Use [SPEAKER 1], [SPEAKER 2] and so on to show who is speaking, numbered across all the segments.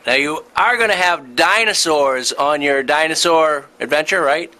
[SPEAKER 1] Now you are going to have dinosaurs on your dinosaur adventure, right?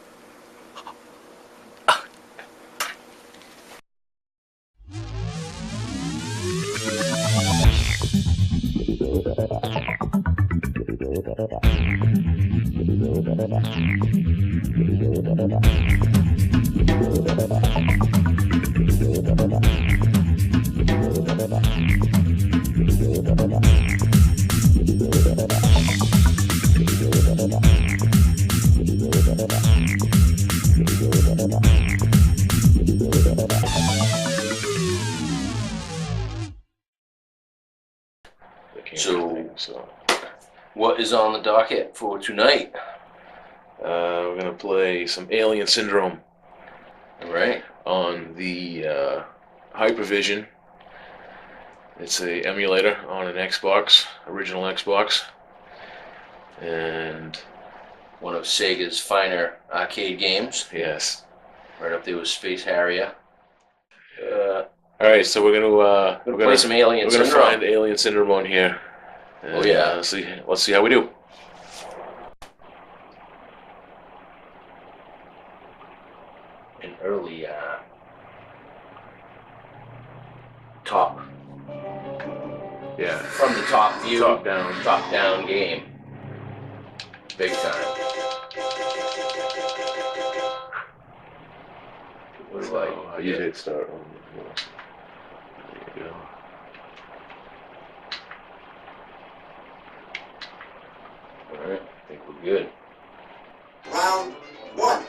[SPEAKER 1] So, what is on the docket for tonight?
[SPEAKER 2] We're gonna play some Alien Syndrome.
[SPEAKER 1] All right.
[SPEAKER 2] On the Hypervision. It's a emulator on an Xbox, original Xbox, and
[SPEAKER 1] one of Sega's finer arcade games.
[SPEAKER 2] Yes,
[SPEAKER 1] right up there with Space Harrier.
[SPEAKER 2] All right, so we're gonna
[SPEAKER 1] play some Alien Syndrome.
[SPEAKER 2] We're gonna find Alien Syndrome on here. And,
[SPEAKER 1] oh yeah.
[SPEAKER 2] Let's see how we do.
[SPEAKER 1] An early top.
[SPEAKER 2] Yeah.
[SPEAKER 1] From the top view.
[SPEAKER 2] Top
[SPEAKER 1] down game. Big time. What do I
[SPEAKER 2] you hit start on. There you go.
[SPEAKER 1] Alright, I think we're good.
[SPEAKER 3] Round one.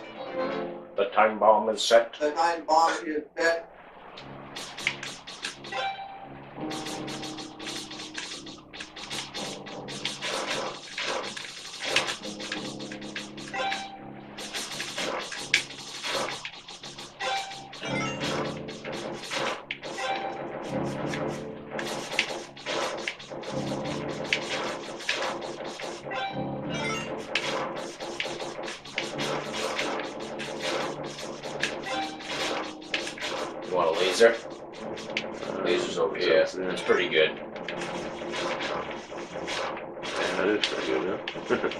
[SPEAKER 1] The time bomb is set.
[SPEAKER 3] The time bomb is set.
[SPEAKER 1] You want a laser? Laser's over here. That's pretty good.
[SPEAKER 2] Yeah, that is pretty good, huh?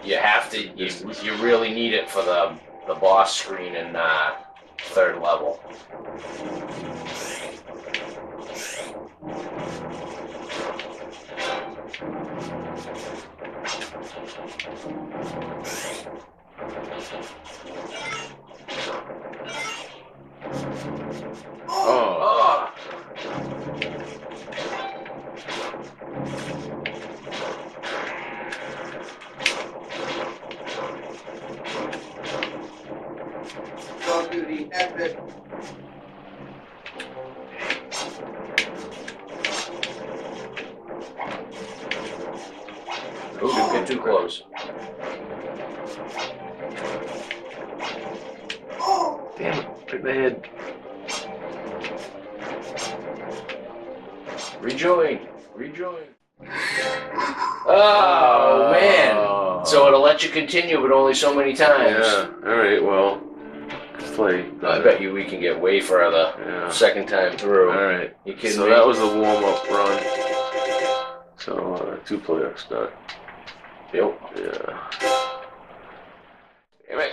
[SPEAKER 1] You have to. You really need it for the boss screen in third level.
[SPEAKER 2] Oh.
[SPEAKER 3] Go to the exit.
[SPEAKER 1] Don't get too close.
[SPEAKER 2] Damn it, right in the head.
[SPEAKER 1] Rejoin. Oh man! So it'll let you continue, but only so many times.
[SPEAKER 2] Yeah. All right. Well, let's play.
[SPEAKER 1] I bet you we can get way further.
[SPEAKER 2] Yeah.
[SPEAKER 1] Second time through.
[SPEAKER 2] All right.
[SPEAKER 1] You kidding
[SPEAKER 2] so
[SPEAKER 1] me?
[SPEAKER 2] That was the warm-up run. So 2-player start.
[SPEAKER 1] Yep.
[SPEAKER 2] Yeah.
[SPEAKER 1] Damn it.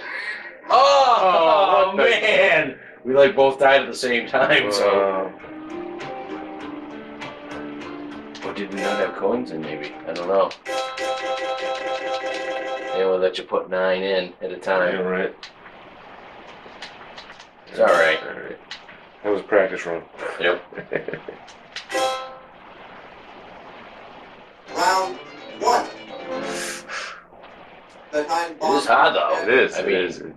[SPEAKER 1] Oh man! We like both died at the same time. So. Or did we not have coins in? Maybe I don't know. They will let you put 9 in at a time.
[SPEAKER 2] Yeah, right.
[SPEAKER 1] It's all right.
[SPEAKER 2] All right. That was a practice run.
[SPEAKER 1] Yep.
[SPEAKER 3] Round one. The time bomb.
[SPEAKER 1] It is hard though.
[SPEAKER 2] It is.
[SPEAKER 1] I mean,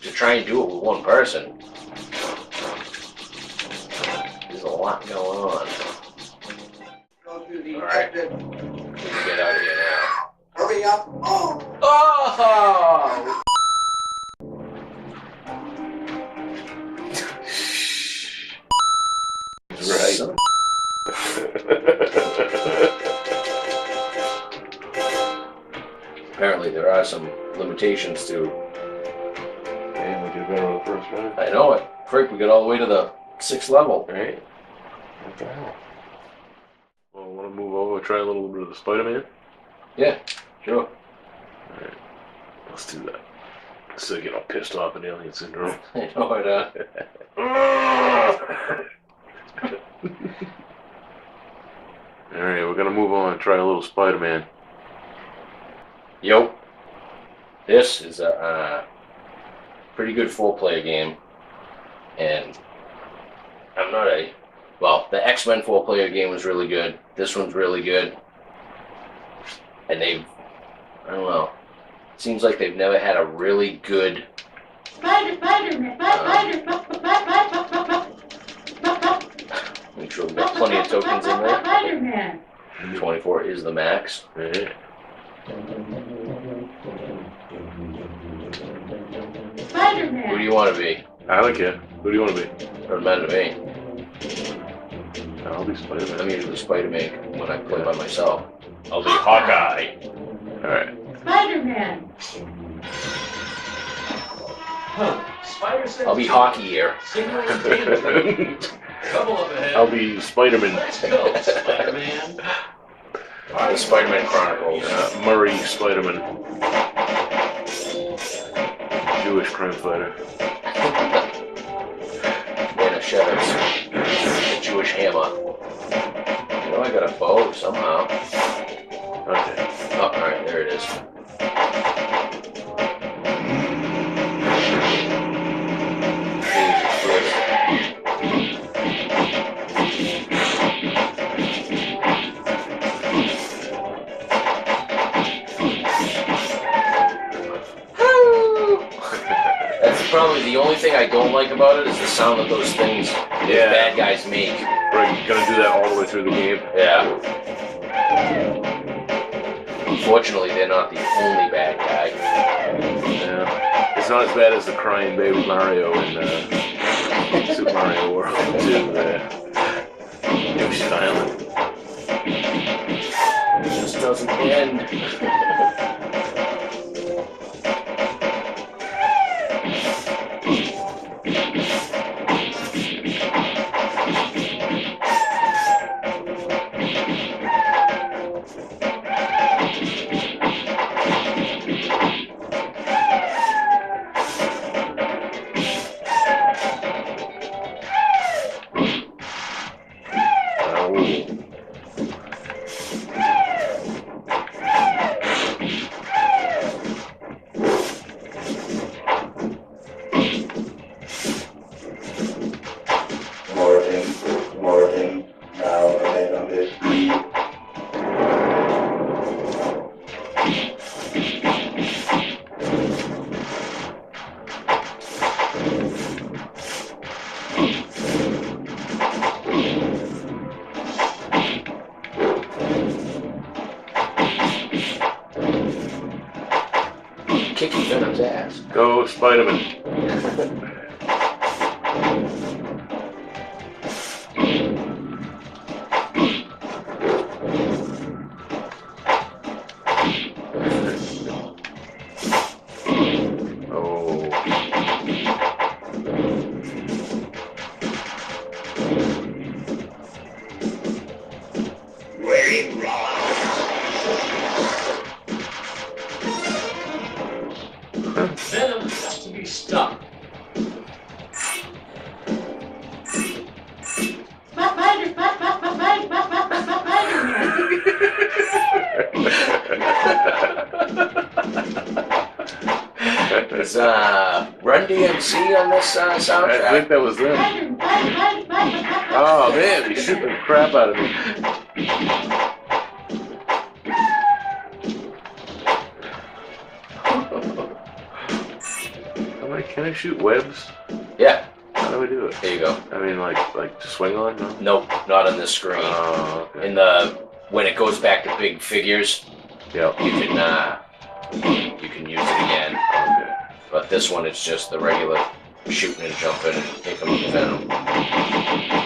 [SPEAKER 1] to try and do it with one person. There's a lot going on.
[SPEAKER 3] Go to the
[SPEAKER 1] All right.
[SPEAKER 3] exit.
[SPEAKER 1] We can get out of here now.
[SPEAKER 3] Hurry up. Oh!
[SPEAKER 1] Oh!
[SPEAKER 2] Right.
[SPEAKER 1] Apparently there are some limitations to.
[SPEAKER 2] And we did better on the first round.
[SPEAKER 1] I know it. Frick, we got all the way to the 6th level.
[SPEAKER 2] Right. What the hell? Well, want to move over, try a little bit of the Spider-Man?
[SPEAKER 1] Yeah, sure.
[SPEAKER 2] Alright, let's do that. So I get all pissed off at Alien Syndrome.
[SPEAKER 1] I know it,
[SPEAKER 2] Alright, we're gonna move on and try a little Spider-Man.
[SPEAKER 1] Yo. This is a pretty good 4-player game. And I'm not a... Well, the X-Men 4-player game was really good. This one's really good. And they've... I don't know. Seems like they've never had a really good...
[SPEAKER 4] Spiderman.
[SPEAKER 1] Make sure we've got plenty of tokens in there.
[SPEAKER 4] Spiderman.
[SPEAKER 1] 24 is the max.
[SPEAKER 2] Yeah.
[SPEAKER 4] Spiderman.
[SPEAKER 1] Who do you want to be?
[SPEAKER 2] I don't care. Who do you want to be?
[SPEAKER 1] Doesn't matter to me.
[SPEAKER 2] I'll be Spider-Man.
[SPEAKER 1] I'm usually Spider-Man when I play by myself. I'll be Hawkeye.
[SPEAKER 2] Alright.
[SPEAKER 4] Spiderman.
[SPEAKER 5] Spider says
[SPEAKER 1] I'll be Hockey here.
[SPEAKER 5] signaling danger. Trouble up ahead.
[SPEAKER 2] I'll be Spider-Man.
[SPEAKER 5] Let's go, Spider-Man.
[SPEAKER 1] The Spider-Man Chronicles.
[SPEAKER 2] Murray Spider-Man. Jewish crime fighter.
[SPEAKER 1] Manischewitz. The Jewish hammer. You know I got a bow somehow.
[SPEAKER 2] Okay.
[SPEAKER 1] Oh, alright, there it is. That's probably the only thing I don't like about it is the sound that those things, those
[SPEAKER 2] Yeah.
[SPEAKER 1] bad guys make.
[SPEAKER 2] Right, you're gonna do that all the way through the game?
[SPEAKER 1] Yeah. Unfortunately, they're not the only bad guy.
[SPEAKER 2] Yeah. It's not as bad as the crying baby Mario in Super Mario World 2. Yoshi Island.
[SPEAKER 1] It just doesn't end.
[SPEAKER 6] Morphing, now available.
[SPEAKER 1] Kicking Venom's ass.
[SPEAKER 2] Go Spider-Man. Oh.
[SPEAKER 5] Venom has to be stopped.
[SPEAKER 1] Is Run DMC on this
[SPEAKER 2] I
[SPEAKER 1] soundtrack?
[SPEAKER 2] think that was them. Oh man, he's shooting the crap out of me. Can I shoot webs?
[SPEAKER 1] Yeah,
[SPEAKER 2] How do I do it?
[SPEAKER 1] there you go.
[SPEAKER 2] I mean, like to swing on? No.
[SPEAKER 1] Nope, not on this screen.
[SPEAKER 2] Oh, okay.
[SPEAKER 1] In the when it goes back to big figures,
[SPEAKER 2] Yeah.
[SPEAKER 1] you can use it again.
[SPEAKER 2] Okay.
[SPEAKER 1] But this one, it's just the regular shooting and jumping and taking with the Venom.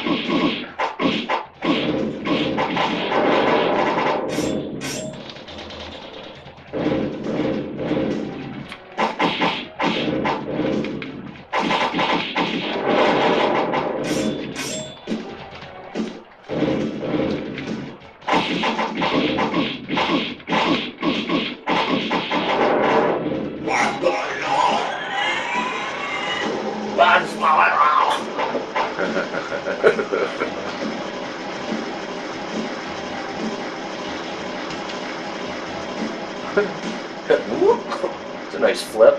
[SPEAKER 1] It's a nice flip.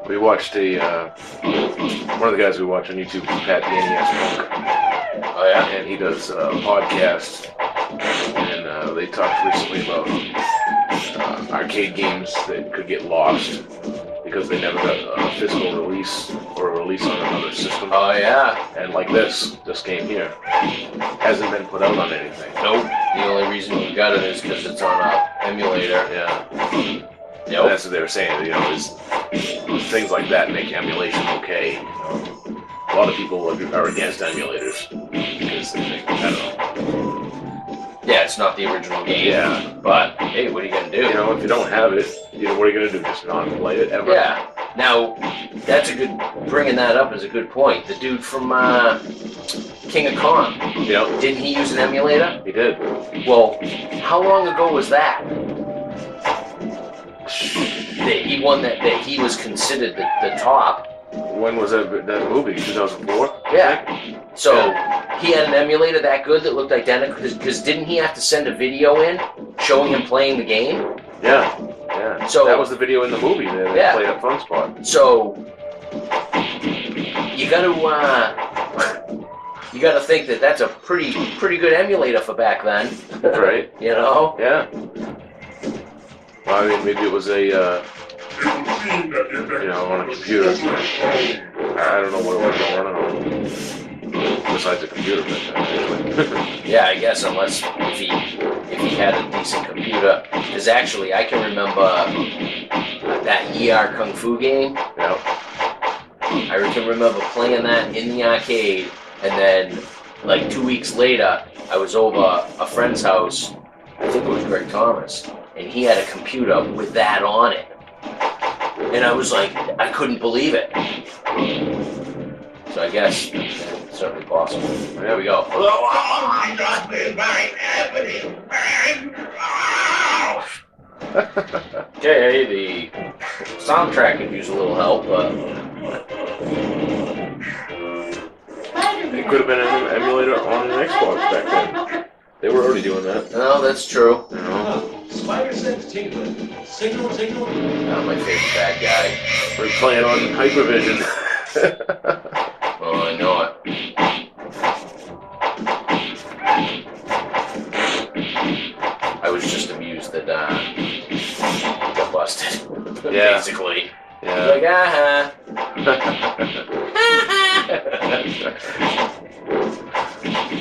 [SPEAKER 2] We watched one of the guys we watch on YouTube, Pat Punk.
[SPEAKER 1] Oh yeah?
[SPEAKER 2] And he does a podcast, and they talked recently about arcade games that could get lost because they never got a physical release or a release on another system.
[SPEAKER 1] Oh yeah?
[SPEAKER 2] And like this game here, hasn't been put out on anything.
[SPEAKER 1] Nope. The only reason we got it is because it's on a emulator.
[SPEAKER 2] Yeah.
[SPEAKER 1] Yep.
[SPEAKER 2] That's what they were saying, is things like that make emulation okay. A lot of people are against emulators because they think, I don't know.
[SPEAKER 1] Yeah, it's not the original game.
[SPEAKER 2] Yeah.
[SPEAKER 1] But hey, what are you gonna do?
[SPEAKER 2] If you don't have it, what are you gonna do? Just not play it ever?
[SPEAKER 1] Yeah. Now, bringing that up is a good point. The dude from King of Kong,
[SPEAKER 2] Yep.
[SPEAKER 1] didn't he use an emulator?
[SPEAKER 2] He did.
[SPEAKER 1] Well, how long ago was that? That he won that he was considered the top.
[SPEAKER 2] When was that movie? 2004?
[SPEAKER 1] Yeah. So he had an emulator that good that looked identical because didn't he have to send a video in showing him playing the game?
[SPEAKER 2] Yeah.
[SPEAKER 1] So
[SPEAKER 2] that was the video in the movie that they played at Fun Spot.
[SPEAKER 1] So you gotta think that that's a pretty good emulator for back then.
[SPEAKER 2] Right.
[SPEAKER 1] Yeah.
[SPEAKER 2] Well, I mean, maybe it was on a computer. I don't know what it was going on besides a computer.
[SPEAKER 1] Yeah, I guess unless if he had a decent computer, because actually I can remember that ER Kung Fu game.
[SPEAKER 2] Yep.
[SPEAKER 1] I can remember playing that in the arcade, and then like 2 weeks later, I was over a friend's house. I think it was Greg Thomas, and he had a computer with that on it. And I was like, I couldn't believe it. So I guess it's certainly possible. There we go.
[SPEAKER 3] Oh my God, happening?
[SPEAKER 1] Okay, the soundtrack could use a little help, but
[SPEAKER 4] Spider-Man.
[SPEAKER 2] It could have been an emulator on an Xbox back then. They were already doing that.
[SPEAKER 1] no, that's true.
[SPEAKER 5] Spider sense tingling. Signal.
[SPEAKER 1] Not my favorite bad guy.
[SPEAKER 2] We're playing on Hypervision.
[SPEAKER 1] Oh, I know it. I was just amused that he got busted.
[SPEAKER 2] Yeah.
[SPEAKER 1] Basically.
[SPEAKER 2] Yeah.
[SPEAKER 1] Like,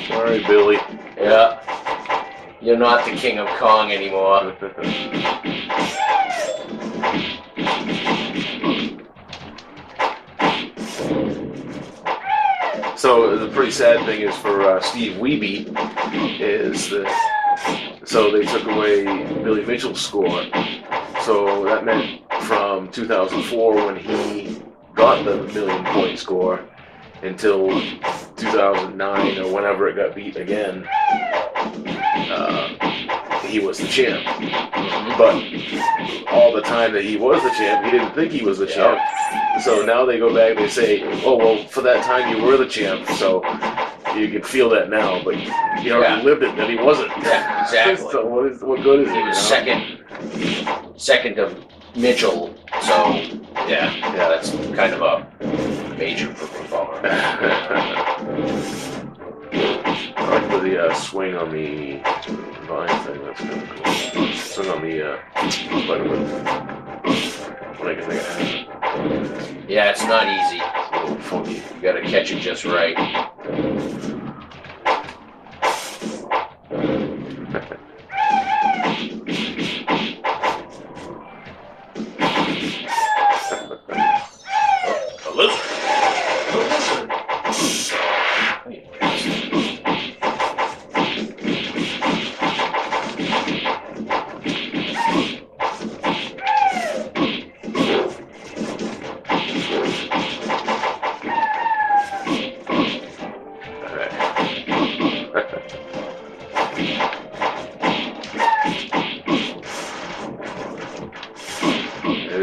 [SPEAKER 2] Sorry, Billy.
[SPEAKER 1] Yeah. You're not the King of Kong anymore.
[SPEAKER 2] So the pretty sad thing is for Steve Wiebe is that they took away Billy Mitchell's score. So that meant from 2004 when he got the million-point score until 2009 or whenever it got beat again, he was the champ. But all the time that he was the champ, he didn't think he was the champ. So now they go back and they say, oh, well, for that time you were the champ, so you can feel that now, but you already lived it that he wasn't.
[SPEAKER 1] Yeah, exactly.
[SPEAKER 2] So what good is it?
[SPEAKER 1] He was second to Mitchell, so yeah, that's kind of a major bummer.
[SPEAKER 2] I like the swing on the vine thing. That's kind of cool. Swing on the Spiderman. What I can think of.
[SPEAKER 1] Yeah, it's not easy.
[SPEAKER 2] It's a little funky.
[SPEAKER 1] You gotta catch it just right.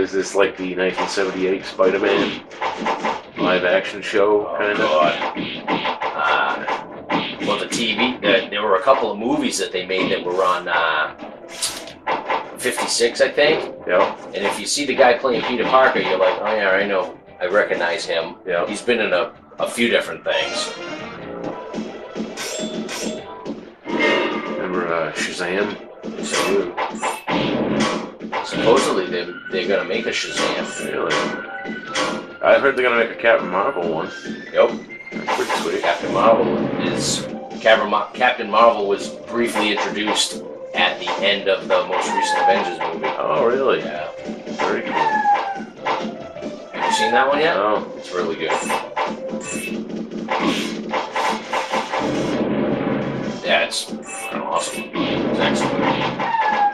[SPEAKER 2] Is this like the 1978 Spider-Man live action show
[SPEAKER 1] Oh,
[SPEAKER 2] kind of?
[SPEAKER 1] God. Well, the TV, there were a couple of movies that they made that were on 56, I think.
[SPEAKER 2] Yep.
[SPEAKER 1] And if you see the guy playing Peter Parker, you're like, oh yeah, I know, I recognize him.
[SPEAKER 2] Yep.
[SPEAKER 1] He's been in a few different things.
[SPEAKER 2] Remember Shazam?
[SPEAKER 1] So, supposedly they're gonna make a Shazam.
[SPEAKER 2] Really? I heard they're gonna make a Captain Marvel one.
[SPEAKER 1] Yep.
[SPEAKER 2] That's pretty sweet.
[SPEAKER 1] Captain Marvel was briefly introduced at the end of the most recent Avengers movie.
[SPEAKER 2] Oh, really?
[SPEAKER 1] Yeah.
[SPEAKER 2] Very cool.
[SPEAKER 1] Have you seen that one yet?
[SPEAKER 2] Oh,
[SPEAKER 1] It's really good. Yeah, it's awesome. It's excellent.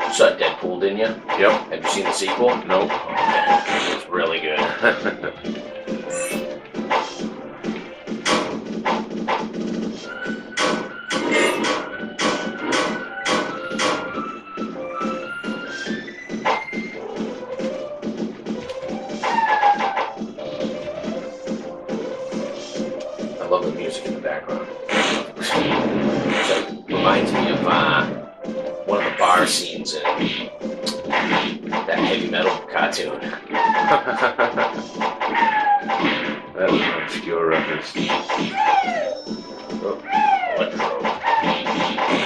[SPEAKER 1] You saw Deadpool, didn't you?
[SPEAKER 2] yep.
[SPEAKER 1] Have you seen the sequel?
[SPEAKER 2] Nope.
[SPEAKER 1] It's really good. I love the music in the background. It reminds me of one of the bar scenes in that heavy metal cartoon.
[SPEAKER 2] That was an obscure reference.
[SPEAKER 1] Oh, Electro.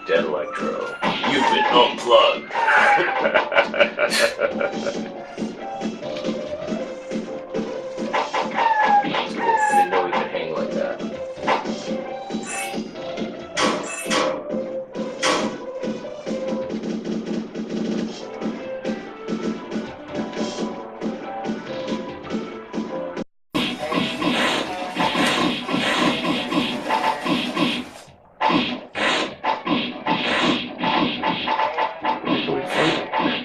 [SPEAKER 1] Dead Electro. You've been unplugged. That's cool. I didn't know we could hang like that.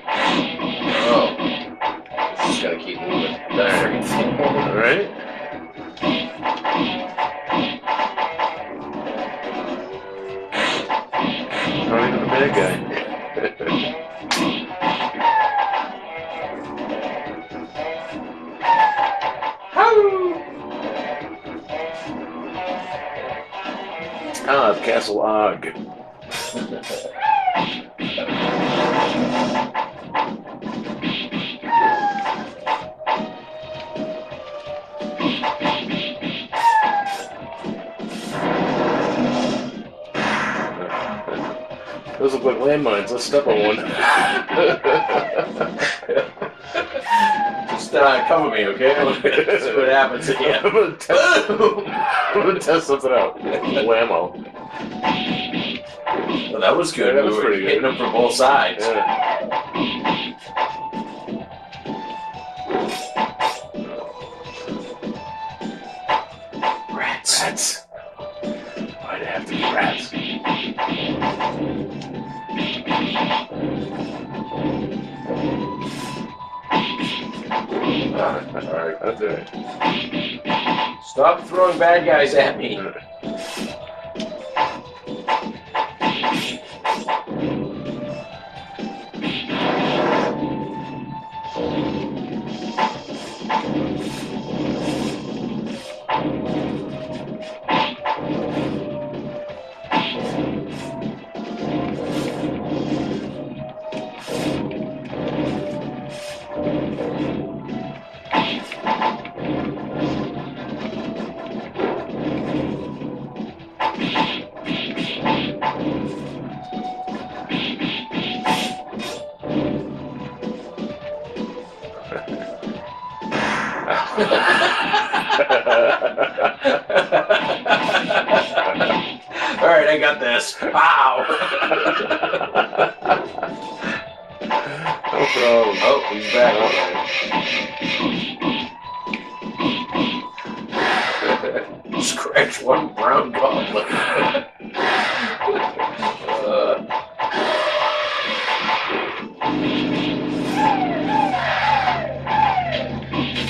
[SPEAKER 1] Oh. Just gotta keep moving. That freaking thing.
[SPEAKER 2] Alright? Not even the bad guy. Castle Og. Those look like landmines. Let's step on one.
[SPEAKER 1] Just cover me, okay? See what happens again.
[SPEAKER 2] I'm gonna test something out. Whammo.
[SPEAKER 1] Well, that was good.
[SPEAKER 2] Yeah, that was
[SPEAKER 1] We were
[SPEAKER 2] pretty good.
[SPEAKER 1] hitting them from both sides.
[SPEAKER 2] Yeah.
[SPEAKER 1] Rats.
[SPEAKER 2] Rats. Why'd it have to be rats? Alright, that's it.
[SPEAKER 1] Stop throwing bad guys at me. All right, I got this. Pow!
[SPEAKER 2] No problem.
[SPEAKER 1] Oh, he's back again. Scratch one brown goblet.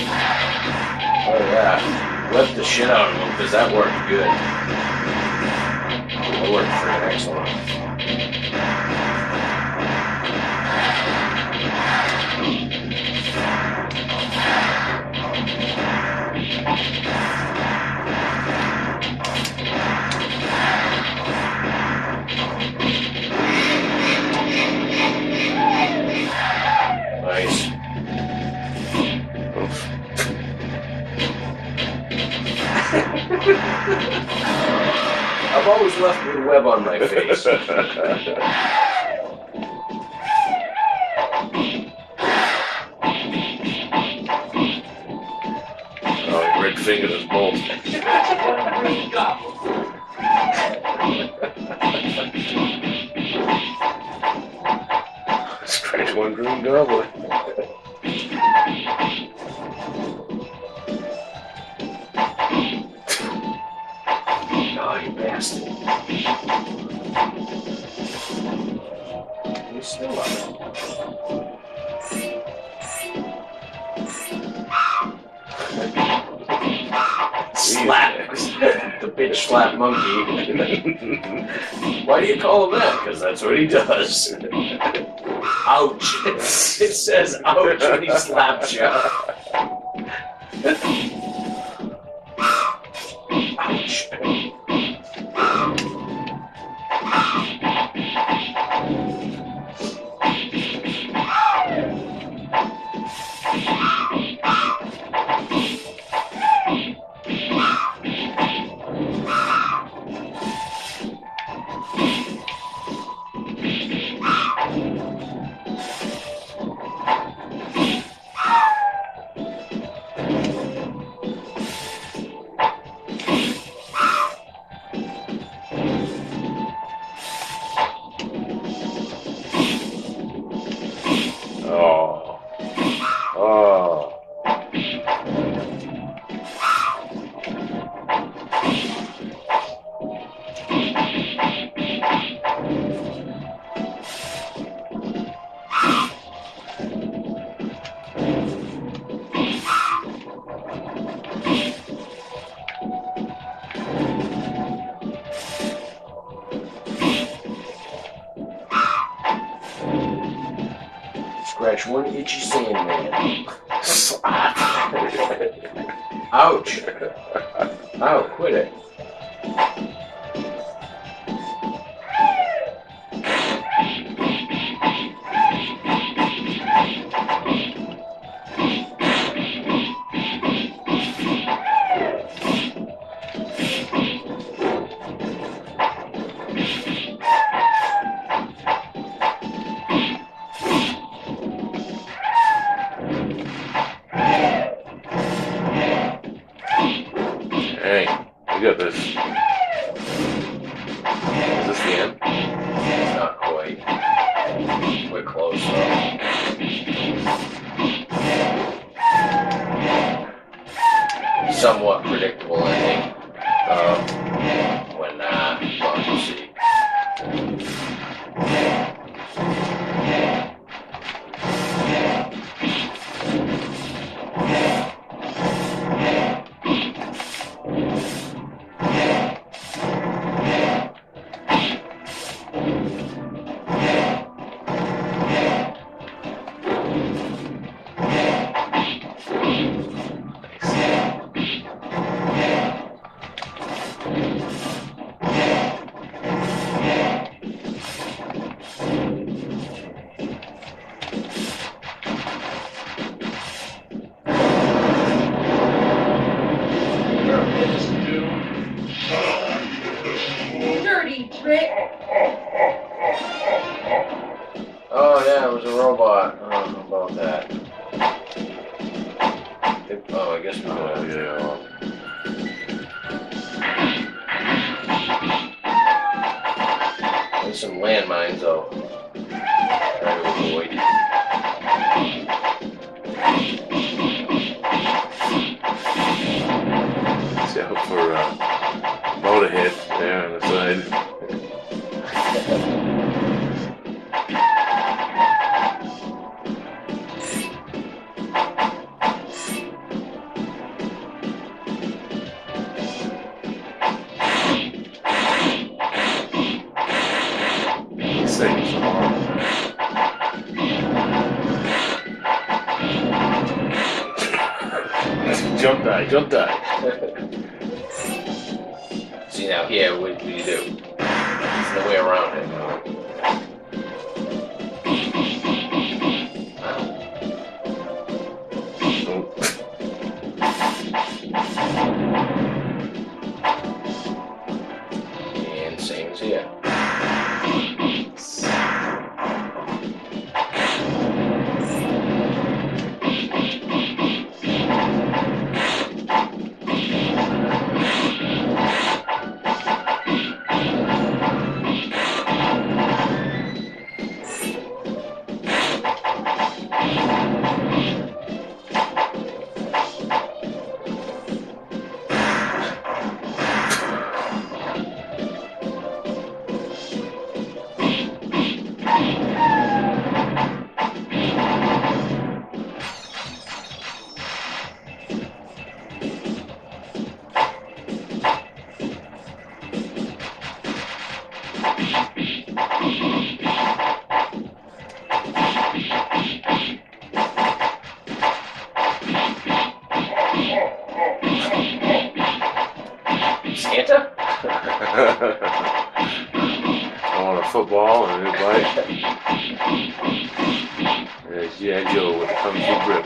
[SPEAKER 1] Oh yeah. Whip the shit out of him because that worked good. That worked freaking excellent. Nice.
[SPEAKER 2] Oops.
[SPEAKER 1] I've always left with a web on my face.
[SPEAKER 2] Oh, he red fingered us both.
[SPEAKER 4] Green goblin.
[SPEAKER 2] Scratch one green goblin.
[SPEAKER 1] Oh, you bastard. He's still up. Slap. The bitch slap monkey. Why do you call him that? Because that's what he does. Ouch. It says ouch when he slaps you. Ouch.
[SPEAKER 2] Oh. Oh.
[SPEAKER 1] Scratch one itchy Sandman.
[SPEAKER 2] Slap.
[SPEAKER 1] Ouch. Ow, quit it.
[SPEAKER 2] Hey, we got this. Is this the end?
[SPEAKER 1] Not quite. We're close though. Somewhat predictable ending. When, well, you see.
[SPEAKER 4] Dirty trick.
[SPEAKER 1] Oh yeah, it was a robot. I don't know about that. Oh, I guess we
[SPEAKER 2] Oh,
[SPEAKER 1] could.
[SPEAKER 2] yeah.
[SPEAKER 1] There's some landmines though. Try to avoid.
[SPEAKER 2] Watch out for motorhead there on the side. jump die.
[SPEAKER 1] See now here, what do you do? There's no way around it. And same as here. Santa?
[SPEAKER 2] I want a football and a new bike. There's G.I. Joe with a Kung Fu grip.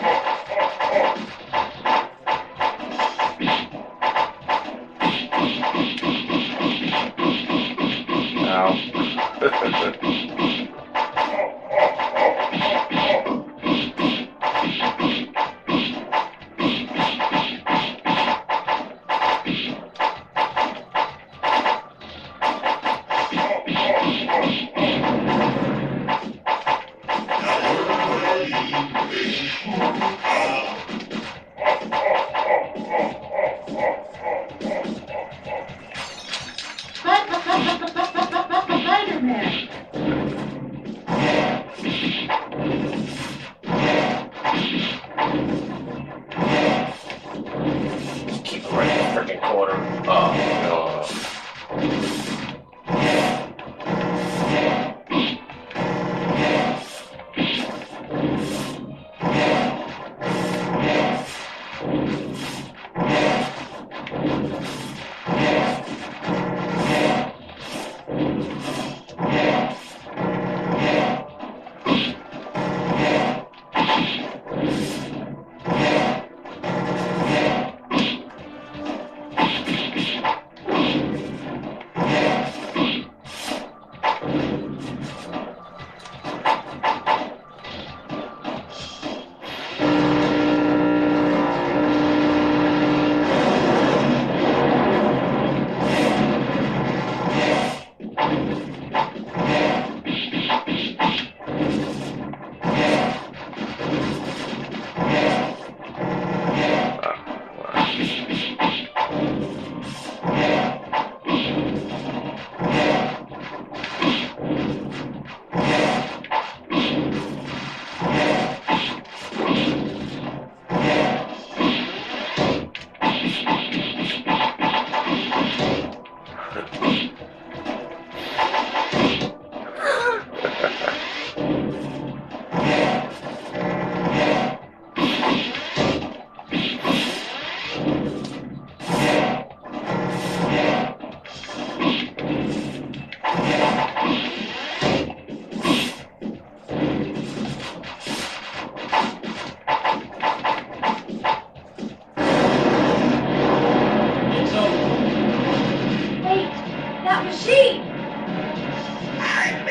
[SPEAKER 4] Spiderman.
[SPEAKER 1] Just keep it right in the freaking corner. Oh, no.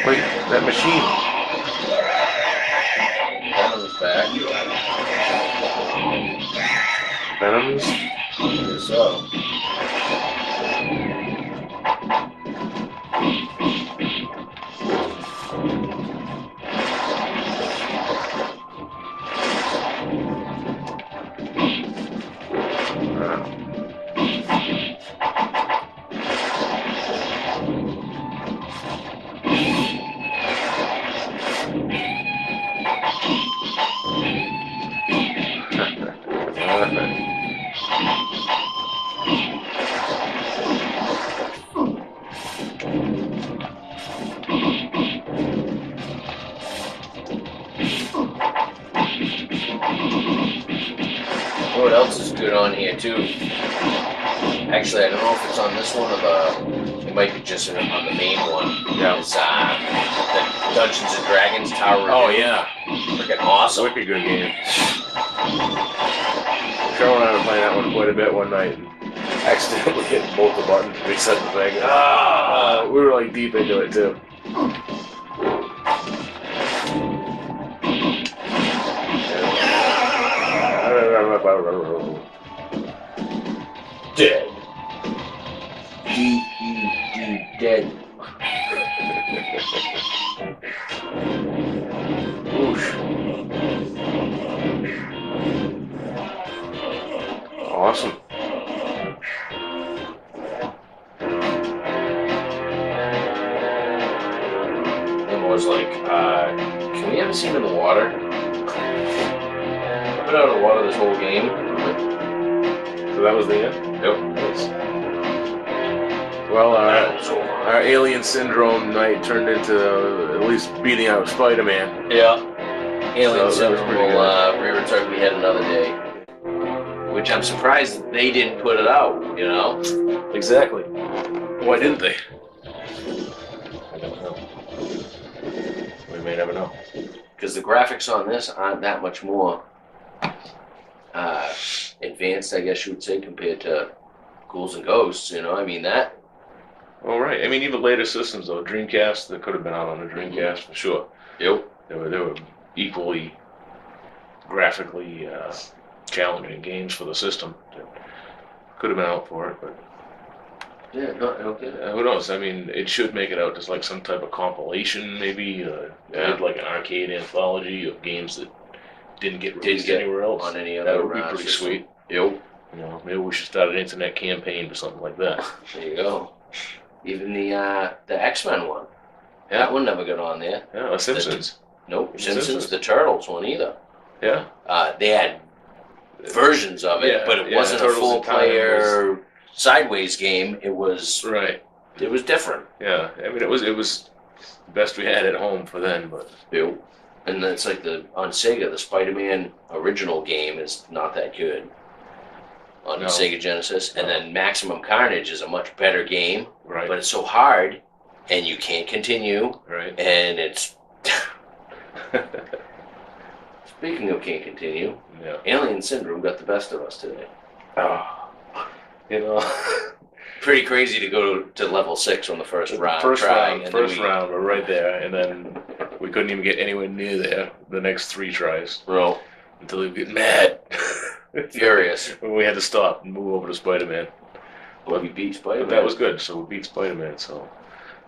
[SPEAKER 2] Wait, that machine.
[SPEAKER 1] Venom's back.
[SPEAKER 2] Venom's?
[SPEAKER 1] Yes, so. too. Actually, I don't know if it's on this one or it might be just on the main one.
[SPEAKER 2] Yeah.
[SPEAKER 1] It's the Dungeons and Dragons Tower.
[SPEAKER 2] Oh yeah,
[SPEAKER 1] Freaking awesome.
[SPEAKER 2] wicked good game. Cheryl and I were playing that one quite a bit one night and accidentally hit both the buttons to reset the thing. We were like deep into it too.
[SPEAKER 1] Dead. Dead.
[SPEAKER 2] Whoosh. Awesome.
[SPEAKER 1] It was like, can we have a scene in the water? I've been out of the water this whole game.
[SPEAKER 2] So that was the end?
[SPEAKER 1] Yep.
[SPEAKER 2] Well,
[SPEAKER 1] That was over.
[SPEAKER 2] our alien syndrome night turned into at least beating out Spider-Man.
[SPEAKER 1] Yeah. Alien
[SPEAKER 2] So that was
[SPEAKER 1] Syndrome
[SPEAKER 2] pretty
[SPEAKER 1] will rear its ugly head another day. Which I'm surprised they didn't put it out, you know?
[SPEAKER 2] Exactly. Why didn't they?
[SPEAKER 1] I don't know.
[SPEAKER 2] We may never know.
[SPEAKER 1] Because the graphics on this aren't that much more advanced, I guess you would say, compared to Ghouls and Ghosts, you know? I mean, that.
[SPEAKER 2] All right. I mean, even later systems, though, Dreamcast, that could have been out on the Dreamcast for sure.
[SPEAKER 1] Yep.
[SPEAKER 2] They were equally graphically challenging games for the system. Could have been out for it, but
[SPEAKER 1] Yeah, no, okay.
[SPEAKER 2] who knows? I mean, it should make it out as like some type of compilation, maybe.
[SPEAKER 1] Yeah.
[SPEAKER 2] Like an arcade anthology of games that didn't get
[SPEAKER 1] Didn't
[SPEAKER 2] released
[SPEAKER 1] get
[SPEAKER 2] anywhere else.
[SPEAKER 1] on any other
[SPEAKER 2] That would be pretty
[SPEAKER 1] system.
[SPEAKER 2] sweet.
[SPEAKER 1] Yep.
[SPEAKER 2] You know, maybe we should start an internet campaign or something like that.
[SPEAKER 1] There you go. Even the X-Men one. That one never got on there.
[SPEAKER 2] Yeah, The Simpsons.
[SPEAKER 1] Nope.
[SPEAKER 2] The
[SPEAKER 1] Simpsons,
[SPEAKER 2] Simpsons.
[SPEAKER 1] the Turtles one either.
[SPEAKER 2] Yeah.
[SPEAKER 1] They had versions of it,
[SPEAKER 2] Yeah,
[SPEAKER 1] but it
[SPEAKER 2] yeah,
[SPEAKER 1] wasn't a
[SPEAKER 2] Turtles
[SPEAKER 1] full
[SPEAKER 2] in Time
[SPEAKER 1] player sideways game. It was
[SPEAKER 2] Right.
[SPEAKER 1] different.
[SPEAKER 2] Yeah. I mean, it was the best we had at home for then, but
[SPEAKER 1] Yep. And it's like on Sega, the Spider-Man original game is not that good on
[SPEAKER 2] No.
[SPEAKER 1] Sega Genesis, and
[SPEAKER 2] No.
[SPEAKER 1] then Maximum Carnage is a much better game,
[SPEAKER 2] right.
[SPEAKER 1] but it's so hard, and you can't continue,
[SPEAKER 2] Right.
[SPEAKER 1] and it's. Speaking of can't continue,
[SPEAKER 2] Yeah.
[SPEAKER 1] Alien Syndrome got the best of us today.
[SPEAKER 2] Oh, you know,
[SPEAKER 1] Pretty crazy to go to level 6 on the first round.
[SPEAKER 2] first round,
[SPEAKER 1] and
[SPEAKER 2] first
[SPEAKER 1] then
[SPEAKER 2] round, we're right there, and then we couldn't even get anywhere near there the next 3 tries
[SPEAKER 1] Well,
[SPEAKER 2] until we get mad.
[SPEAKER 1] furious.
[SPEAKER 2] When we had to stop and move over to Spider-Man.
[SPEAKER 1] Well, we beat Spider-Man.
[SPEAKER 2] But that was good, so we beat Spider-Man, so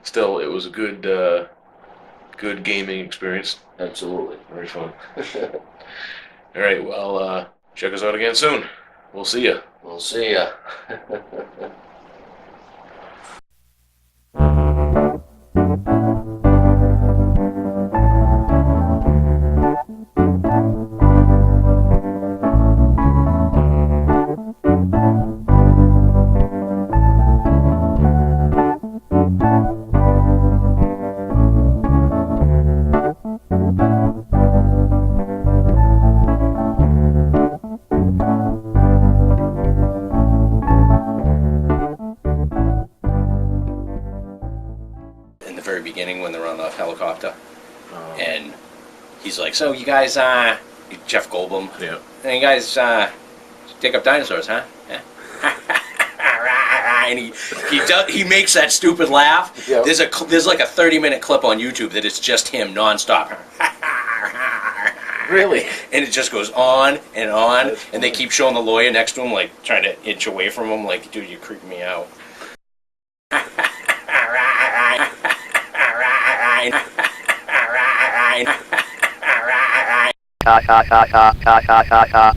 [SPEAKER 2] still, it was a good gaming experience.
[SPEAKER 1] Absolutely.
[SPEAKER 2] Very fun. All right, well, check us out again soon. We'll see ya.
[SPEAKER 1] We'll see ya. In the very beginning, when they're on the helicopter, and he's like, "So you guys, Jeff Goldblum,
[SPEAKER 2] Yeah.
[SPEAKER 1] and you guys take up dinosaurs, huh?" Yeah. And he makes that stupid laugh.
[SPEAKER 2] Yep.
[SPEAKER 1] There's like a 30-minute clip on YouTube that it's just him nonstop.
[SPEAKER 2] Really?
[SPEAKER 1] And it just goes on and on,
[SPEAKER 2] That's
[SPEAKER 1] and they keep showing the lawyer next to him, like trying to inch away from him, like, "Dude, you're creeping me out."
[SPEAKER 7] Ha ha ha ha ha ha ha ha.